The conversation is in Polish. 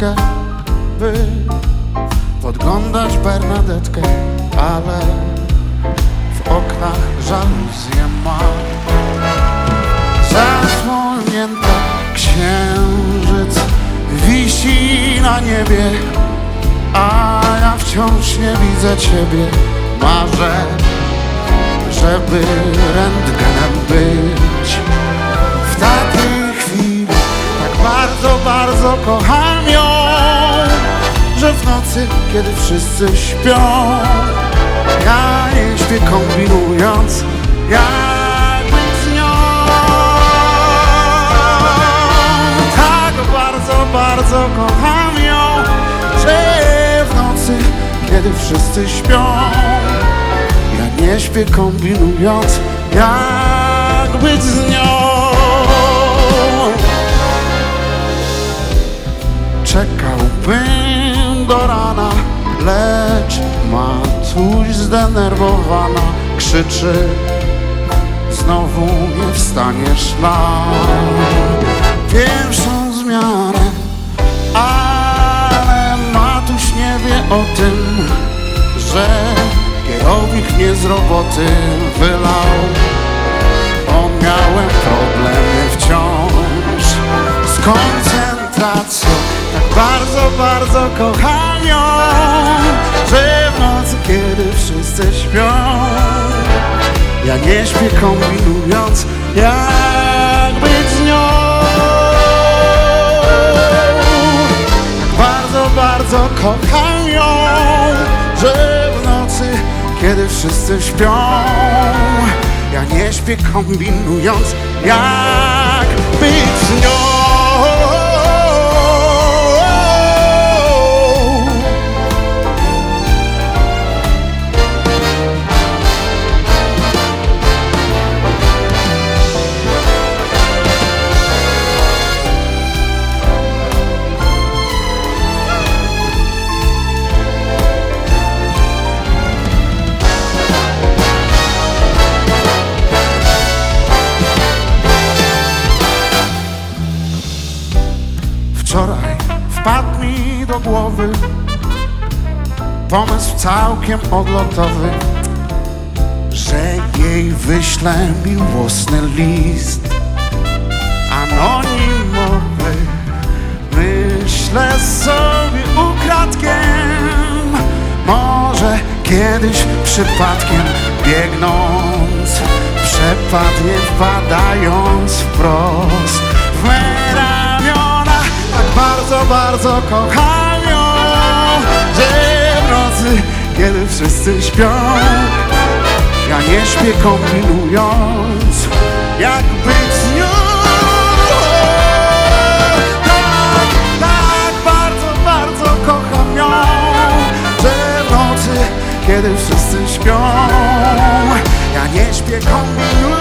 kartkę, by podglądać Bernadetkę, ale w oknach żaluzję ma. Zasłonięta księżyc wisi na niebie, a ja wciąż nie widzę ciebie. Marzę, żeby rentgenem być. W takiej chwili tak bardzo, bardzo kocham ją, że w nocy, kiedy wszyscy śpią, ja nie śpię kombinując, jak być z nią. Tak bardzo, bardzo kocham ją, że w nocy, kiedy wszyscy śpią, ja nie śpię kombinując, jak być z nią. Czekałbym do rana, lecz Matuś zdenerwowana krzyczy: znowu nie wstaniesz na pierwszą zmianę. Ale Matuś nie wie o tym, że kierownik mnie z roboty wylał, bo miałem problemy wciąż z koncentracją. Tak bardzo, bardzo kocham ją, że w nocy, kiedy wszyscy śpią, ja nie śpię kombinując, jak być z nią. Tak bardzo, bardzo kocham ją, że w nocy, kiedy wszyscy śpią, ja nie śpię kombinując, jak być z nią. Wczoraj wpadł mi do głowy pomysł całkiem odlotowy, że jej wyślę miłosny list anonimowy. Myślę sobie ukradkiem, może kiedyś przypadkiem biegnąc przepadnie, wpadając wprost w me ramiona. Tak bardzo, bardzo kocham ją, że w nocy, kiedy wszyscy śpią, ja nie śpię kombinując, jak być z nią. Tak, tak bardzo, bardzo kocham ją, że w nocy, kiedy wszyscy śpią, ja nie śpię kombinując.